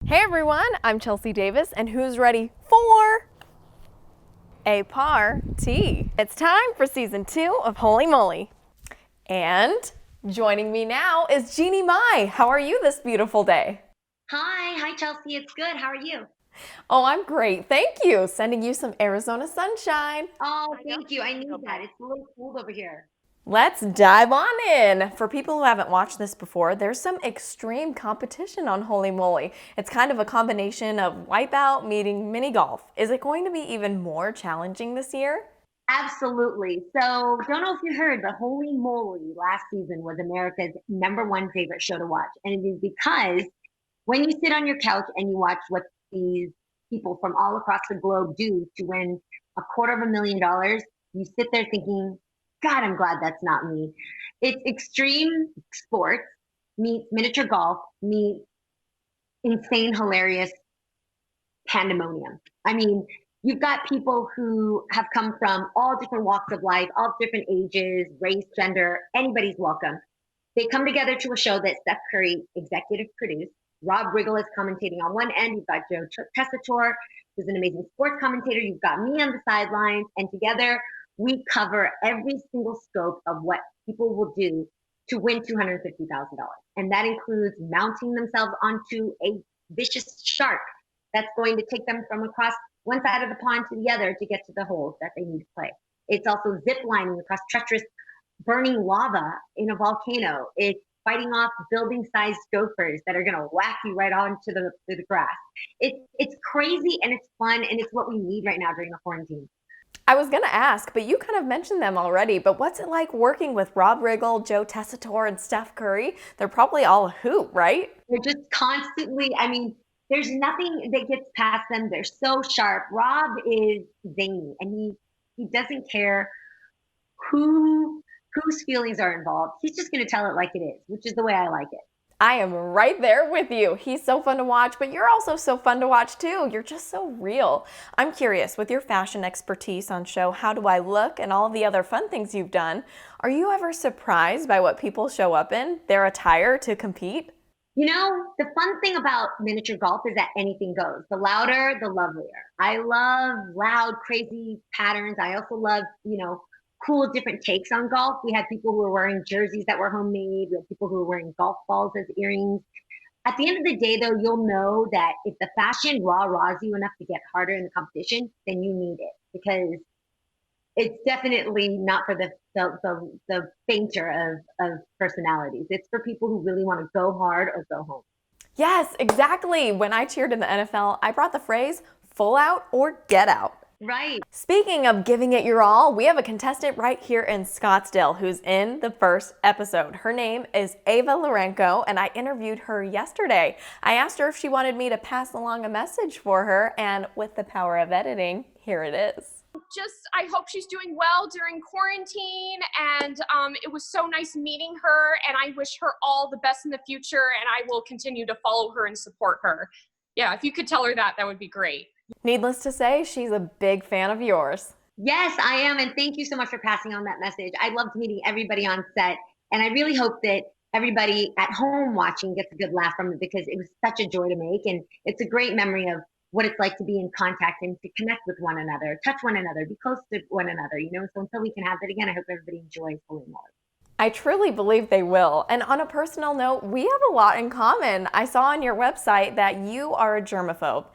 Hey everyone, I'm Chelsey Davis, and who's ready for a party? It's time for season 2 of Holey Moley. And joining me now is Jeannie Mai. How are you this beautiful day? Hi, Chelsey. It's good. How are you? Oh, I'm great. Thank you. Sending you some Arizona sunshine. Oh, thank you. I need that. It's a little cold over here. Let's dive on in. For people who haven't watched this before, there's some extreme competition on Holey Moley. It's kind of a combination of Wipeout meeting mini golf. Is it going to be even more challenging this year? Absolutely. So, don't know if you heard, but Holy Moly last season was America's #1 favorite show to watch. And it is because when you sit on your couch and you watch what these people from all across the globe do to win $250,000, you sit there thinking, God, I'm glad that's not me. It's extreme sports meets miniature golf meets insane, hilarious pandemonium. I mean, you've got people who have come from all different walks of life, all different ages, race, gender, anybody's welcome. They come together to a show that Steph Curry executive produced. Rob Riggle is commentating on one end. You've got Joe Tessitore, who's an amazing sports commentator. You've got me on the sidelines. And together, we cover every single scope of what people will do to win $250,000. And that includes mounting themselves onto a vicious shark that's going to take them from across one side of the pond to the other to get to the holes that they need to play. It's also zip lining across treacherous burning lava in a volcano. It's fighting off building-sized gophers that are going to whack you right onto the grass. It's crazy and it's fun and it's what we need right now during the quarantine. I was going to ask, but you kind of mentioned them already, but what's it like working with Rob Riggle, Joe Tessitore, and Steph Curry? They're probably all a hoot, right? They're just constantly, I mean, there's nothing that gets past them. They're so sharp. Rob is zany and he doesn't care who whose feelings are involved. He's just going to tell it like it is, which is the way I like it. I am right there with you. He's so fun to watch, but you're also so fun to watch too. You're just so real. I'm curious, with your fashion expertise on show How Do I Look and all of the other fun things you've done, are you ever surprised by what people show up in, their attire to compete? You know, the fun thing about miniature golf is that anything goes. The louder, the lovelier. I love loud, crazy patterns. I also love, cool different takes on golf. We had people who were wearing jerseys that were homemade. We had people who were wearing golf balls as earrings. At the end of the day, though, you'll know that if the fashion rah-rahs you enough to get harder in the competition, then you need it because it's definitely not for the fainter of personalities. It's for people who really want to go hard or go home. Yes, exactly. When I cheered in the NFL, I brought the phrase full out or get out. Right. Speaking of giving it your all, we have a contestant right here in Scottsdale who's in the first episode. Her name is Ava Lorenko, and I interviewed her yesterday. I asked her if she wanted me to pass along a message for her, and with the power of editing, here it is. I hope she's doing well during quarantine, and it was so nice meeting her, and I wish her all the best in the future, and I will continue to follow her and support her. Yeah, if you could tell her that, that would be great. Needless to say, she's a big fan of yours. Yes, I am, and thank you so much for passing on that message. I loved meeting everybody on set, and I really hope that everybody at home watching gets a good laugh from it because it was such a joy to make, and it's a great memory of what it's like to be in contact and to connect with one another, touch one another, be close to one another, So until we can have that again, I hope everybody enjoys Holy Moley. I truly believe they will. And on a personal note, we have a lot in common. I saw on your website that you are a germaphobe,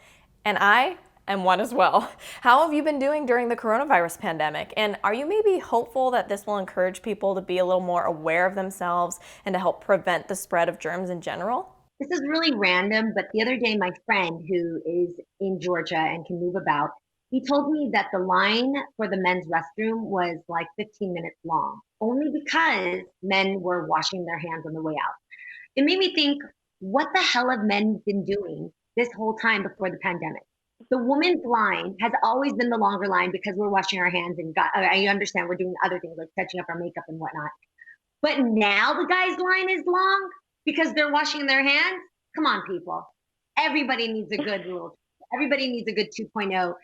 and I am one as well. How have you been doing during the coronavirus pandemic? And are you maybe hopeful that this will encourage people to be a little more aware of themselves and to help prevent the spread of germs in general? This is really random, but the other day, my friend who is in Georgia and can move about, he told me that the line for the men's restroom was like 15 minutes long, only because men were washing their hands on the way out. It made me think, what the hell have men been doing this whole time before the pandemic? The woman's line has always been the longer line because we're washing our hands and I understand we're doing other things like touching up our makeup and whatnot. But now the guy's line is long because they're washing their hands. Come on, people. Everybody needs everybody needs a good 2.0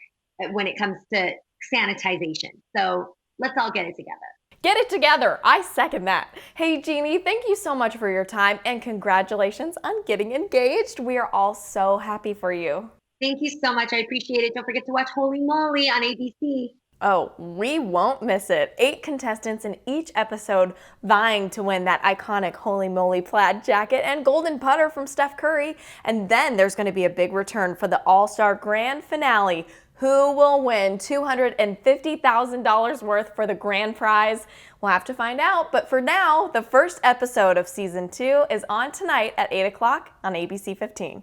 when it comes to sanitization. So let's all get it together. Get it together. I second that. Hey, Jeannie, thank you so much for your time and congratulations on getting engaged. We are all so happy for you. Thank you so much. I appreciate it. Don't forget to watch Holey Moley on ABC. Oh, we won't miss it. 8 contestants in each episode vying to win that iconic Holey Moley plaid jacket and golden putter from Steph Curry. And then there's going to be a big return for the All-Star Grand Finale. Who will win $250,000 worth for the grand prize? We'll have to find out. But for now, the first episode of Season 2 is on tonight at 8 o'clock on ABC 15.